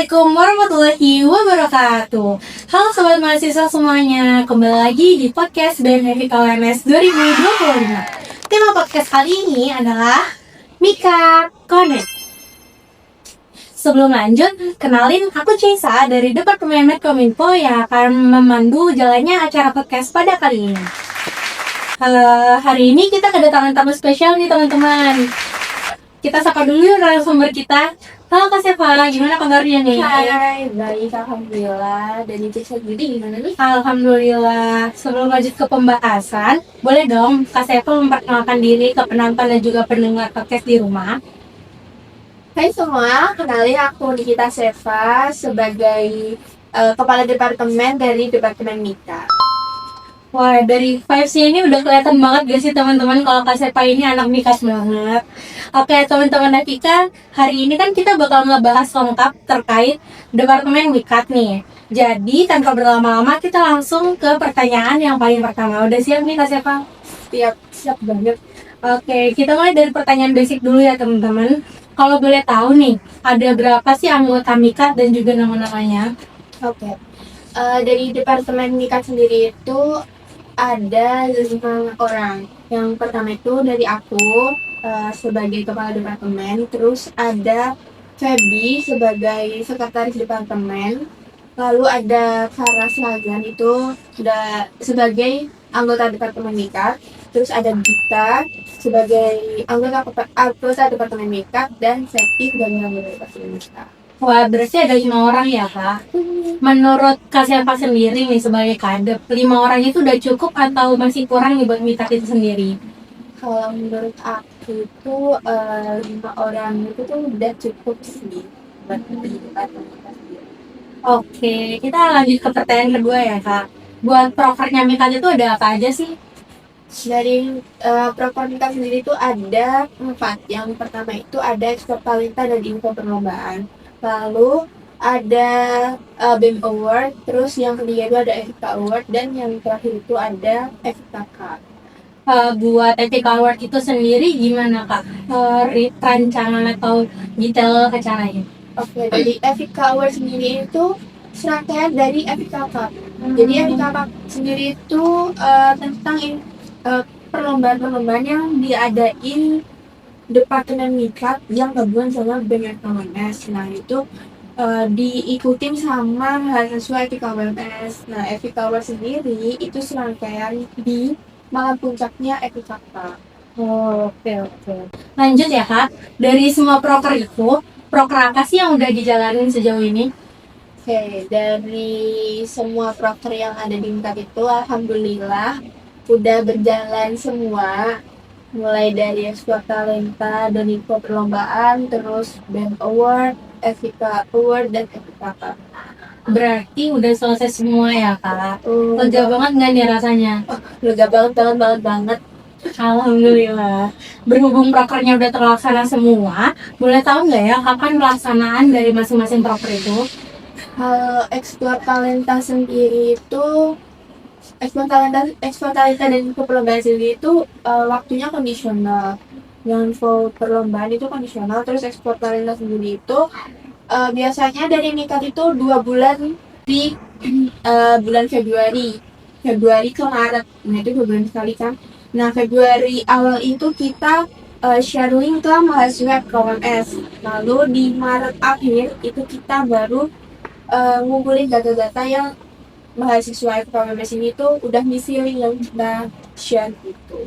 Assalamualaikum warahmatullahi wabarakatuh. Halo sobat mahasiswa semuanya, kembali lagi di podcast BMFI KWMS 2025. Tema podcast kali ini adalah Mika Connect. Sebelum lanjut, kenalin aku Cesa dari Departemen Medkominfo yang akan memandu jalannya acara podcast pada kali ini. Hari ini kita kedatangan tamu spesial nih teman-teman. Kita sapa dulu narasumber kita. Halo Kak Sefa, gimana kabarnya nih? Hai, baik, alhamdulillah. Dan itu sendiri gimana nih? Alhamdulillah. Sebelum lanjut ke pembahasan, boleh dong Kak Sefa memperkenalkan diri ke penonton dan juga pendengar podcast di rumah. Hai semua, kenalin aku Nikita Seva sebagai Kepala Departemen dari Departemen Mika. Wah, dari vibes-nya ini udah kelihatan banget gak sih teman-teman kalau Kak Sefa ini anak Mikas banget. Oke teman-teman Mika, hari ini kan kita bakal ngebahas lengkap terkait Departemen Mikat nih. Jadi tanpa berlama-lama kita langsung ke pertanyaan yang paling pertama. Udah siap nih Kak Sefa? Siap banget. Oke, kita mulai dari pertanyaan basic dulu ya teman-teman. Kalau boleh tahu nih, ada berapa sih anggota Mikat dan juga nama-namanya? Oke. Dari Departemen Mika sendiri itu ada 5 orang. Yang pertama itu dari aku sebagai Kepala Departemen, terus ada Feby sebagai Sekretaris Departemen, lalu ada Farah Slagan itu sudah sebagai anggota Departemen Mika, terus ada Gita sebagai anggota Departemen Mika, dan Seti sebagai anggota Departemen Mika. Wah, berarti ada 5 orang ya Kak? Menurut Kak Sefa sendiri nih sebagai kadep, 5 orang itu udah cukup atau masih kurang nih buat Mikat itu sendiri? Kalau menurut aku itu 5 orang itu tuh udah cukup sih buat di Departemen Mika sendiri. Oke, kita lanjut ke pertanyaan kedua ya Kak. Buat prokernya Mikat itu ada apa aja sih? Dari program Mika sendiri itu ada 4. Yang pertama itu ada ekspor talenta dan info perlombaan. Lalu ada BEM Award, terus yang ketiga itu ada Evika Award, dan yang terakhir itu ada Evika Cup. Buat Evika Award itu sendiri gimana Kak? Rancangan atau detail acaranya? Oke, jadi Evika Award sendiri itu serangkaian dari Evika Cup. Jadi Evika Cup sendiri itu tentang perlombaan-perlombaan yang diadain Departemen Mika yang gabungan sama BEM FKWMS. Nah itu diikutin sama mahasiswa FKWMS. Nah FKWMS sendiri itu serangkaian di malam puncaknya FKK. Oke. Lanjut ya Kak, dari semua proker itu, proker apa sih yang udah dijalanin sejauh ini? Oke, dari semua proker yang ada di Mika itu alhamdulillah udah berjalan semua. Mulai dari ekspor talenta dan info perlombaan, terus BEM Award, Evika Award, dan Evika Cup. Berarti udah selesai semua ya Kak? Lega banget nggak nih rasanya? Lega banget. Alhamdulillah. Berhubung prokernya udah terlaksana semua, boleh tahu nggak ya kapan pelaksanaan dari masing-masing proker itu? Ekspor talenta sendiri itu ekspor talenta dan info perlombaan sendiri itu waktunya kondisional. Yang info perlombaan itu kondisional, terus ekspor talenta sendiri itu biasanya dari Mikat itu 2 bulan di bulan Februari ke Maret. Nah itu 2 bulan sekali kan. Nah Februari awal itu kita sharing ke mahasiswa KWMS. Lalu di Maret akhir itu kita baru ngumpulin data-data yang mahasiswa FKWMS ini tuh udah ngisi link yang kita share gitu.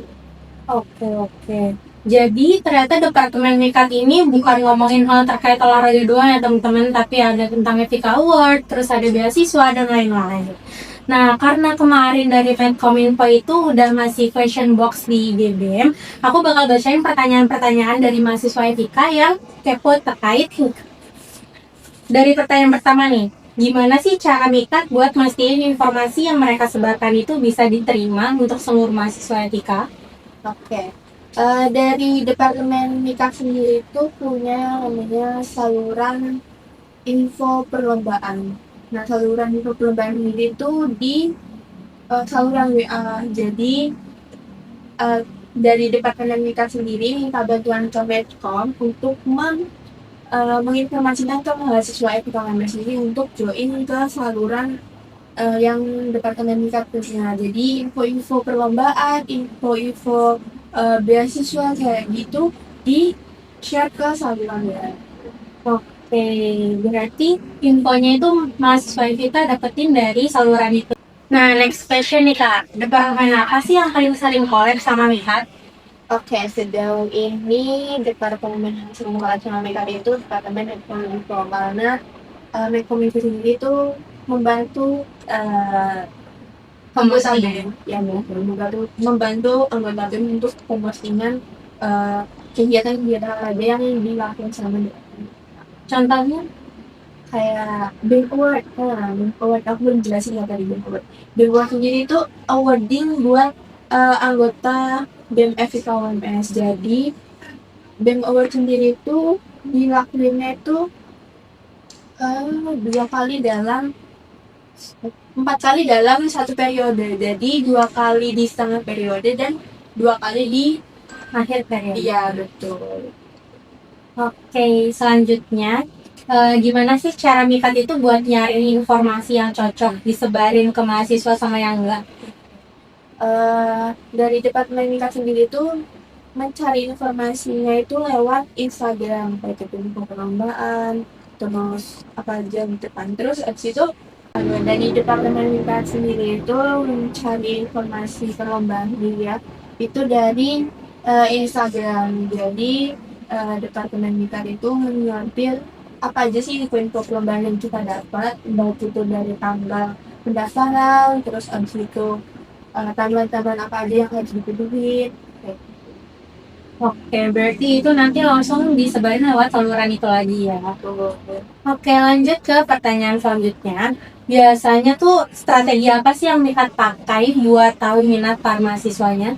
Oke. Jadi ternyata Departemen Mikat ini bukan ngomongin hal terkait olahraga doang ya teman-teman, tapi ada tentang Evika Award, terus ada beasiswa dan lain-lain. Nah, karena kemarin dari Medkominfo itu udah ngasih question box di BBM, aku bakal bacain pertanyaan-pertanyaan dari mahasiswa Evika yang kepo terkait Mikat. Dari pertanyaan pertama nih, gimana sih cara Mikat buat mastiin informasi yang mereka sebarkan itu bisa diterima untuk seluruh mahasiswa Evika? Oke. Dari Departemen Mika sendiri itu punya namanya saluran info perlombaan. Nah, saluran info perlombaan sendiri itu di saluran WA. Jadi dari Departemen Mika sendiri minta bantuan ke Medcom untuk menginformasikan ke mahasiswa FKMS sendiri untuk join ke saluran yang Departemen Mikat punya. Jadi info-info perlombaan, info-info beasiswa kayak gitu di share ke salurannya. Oke, berarti infonya itu mahasiswa kita dapetin dari saluran itu. Nah, next question nih Kak. Departemen apa sih yang paling sering collab sama Mikat? Oke, sejauh ini Departemen Hasil Sama Mikat itu Departemen Ekonomi karena Menkominfo sendiri itu membantu anggota BEM yang membantu anggota BEM untuk pempostingan kegiatan-kegiatan apa yang dilakukan sama BEM. Contohnya? Kayak BEM Award, BEM Award aku belum jelasin ya tadi BEM Award. BEM Award sendiri itu awarding buat anggota BEM FIK UMS. Jadi BEM Award sendiri itu dilakuinnya itu 4 kali dalam satu periode. Jadi 2 kali di setengah periode dan 2 kali di Akhir periode. iya betul. Oke, selanjutnya gimana sih cara Mikat itu buat nyari informasi yang cocok disebarin ke mahasiswa sama yang enggak? Dari Departemen Mikat sendiri itu mencari informasinya itu lewat Instagram, kayak gitu info perlombaan, terus apa aja di depan. Terus abis itu dari Departemen Mikat sendiri itu mencari informasi perlombaan dilihat itu dari Instagram. Jadi Departemen Mikat itu mengambil apa aja sih info perlombaan yang kita dapat, baik itu dari tanggal pendaftaran, terus abis itu tamuan-tamuan apa aja yang harus dipenuhi. Oke, berarti itu nanti langsung disebarin lewat saluran itu lagi ya. Oke, lanjut ke pertanyaan selanjutnya. Biasanya tuh strategi apa sih yang Mikat pakai buat tahu minat para mahasiswanya?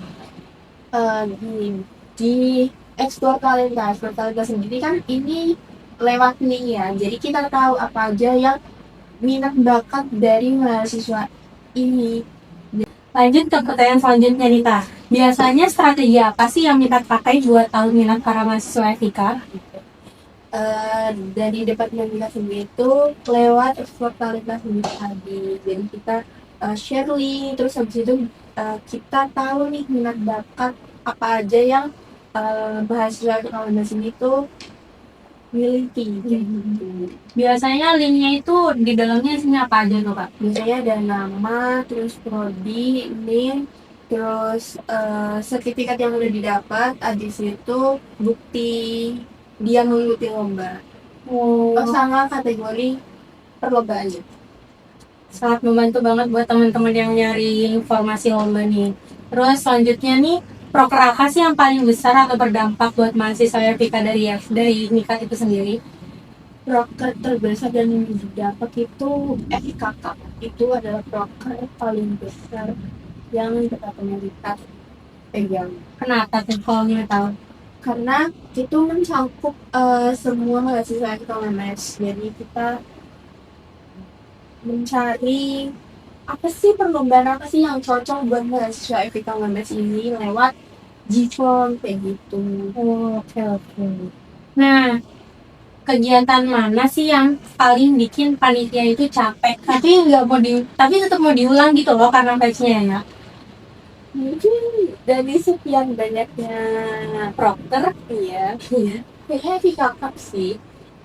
Di explore talenta sendiri kan ini lewat nih ya, jadi kita tahu apa aja yang minat bakat dari mahasiswa ini. Lanjut ke pertanyaan selanjutnya nih Kak. Biasanya strategi apa sih yang Mikat pakai buat tahu minat para mahasiswa FIK? Dari Departemen kita sendiri itu lewat explore talenta sendiri tadi, jadi kita share link, terus habis itu kita tahu nih minat bakat apa aja yang mahasiswa di sini itu miliki gitu. Biasanya linknya itu di dalamnya isinya apa aja tuh Kak? Biasanya ada nama, terus prodi, link, terus sertifikat yang udah didapat, habis itu bukti dia mengikuti lomba. Sama kategori perlombaannya. Sangat membantu banget buat teman-teman yang nyari informasi lomba nih. Terus selanjutnya nih, proker apa sih yang paling besar atau berdampak buat mahasiswa FIK dari Mikat itu sendiri? Proker terbesar dan yang didapat itu FIKK. Itu adalah proker paling besar yang Departemen Mikat pegang. Kenapa tuh kalau boleh tahu? Karena itu mencakup semua mahasiswa FKMS. Jadi kita mencari apa sih perlombaan apa sih yang cocok buat mahasiswa FKMS ini lewat G-Form kayak gitu. Oke. Nah, kegiatan mana sih yang paling bikin panitia itu capek? Tapi tetap mau diulang gitu loh karena batch-nya ya. Mungkin dari sekian banyaknya proker, iya, kayaknya FIKK sih.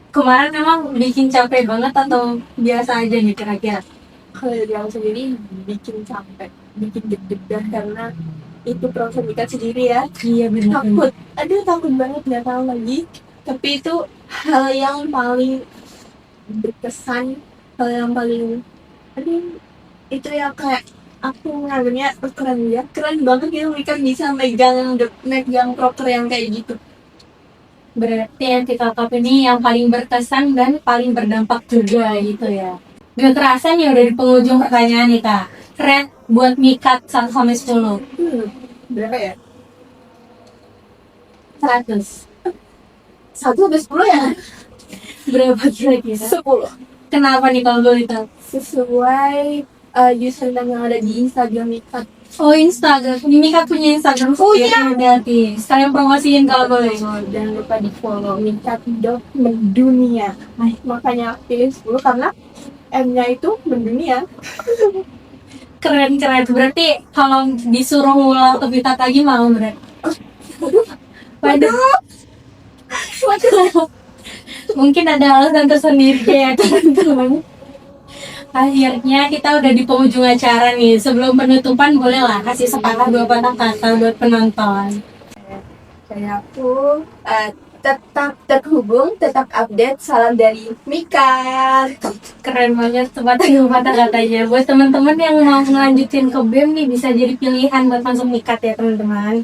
Kemarin memang bikin capek banget atau biasa aja nih kira-kira? Kalau dari aku sendiri bikin capek, bikin deg-degan karena itu proses Mikat sendiri ya. Iya benar. Takut banget nggak tahu lagi. Tapi itu hal yang paling berkesan, hal yang paling, itu yang kayak aku nganggapnya keren banget gitu Mikat bisa megang proker yang kayak gitu. Berarti yang kita top ini yang paling berkesan dan paling berdampak juga gitu ya. Gak kerasa nih udah di penghujung pertanyaan nih Kak. Rate buat Mikat 1-10. Berapa ya? 100. 1-10 ya? Berapa kira-kira? 10. Kenapa nih kalau boleh tahu? Sesuai username yang ada di Instagram Mikat. Oh, Instagram. Ini Mika punya Instagram sendiri berarti. Sekalian promosiin kalau boleh. Jangan lupa di follow Mikat mendunia. Nah, makanya pilih 10 karena M-nya itu mendunia. Keren. Berarti kalau disuruh ngulang lebih lagi mau berarti. Waduh. Mungkin ada alasan tersendiri ya teman-teman. Akhirnya kita udah di penghujung acara nih. Sebelum penutupan bolehlah kasih sepatah dua patah kata buat penonton. Saya aku tetap terhubung, tetap update. Salam dari Mika. Keren banget sepatah dua patah katanya. Buat teman-teman yang mau ngelanjutin ke BEM nih bisa jadi pilihan buat masuk Mikat ya teman-teman.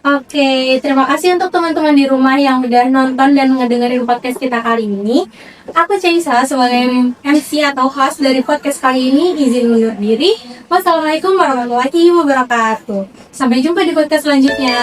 Oke, terima kasih untuk teman-teman di rumah yang udah nonton dan ngedengerin podcast kita kali ini. Aku Caisa sebagai MC atau host dari podcast kali ini izin undur diri. Wassalamualaikum warahmatullahi wabarakatuh. Sampai jumpa di podcast selanjutnya.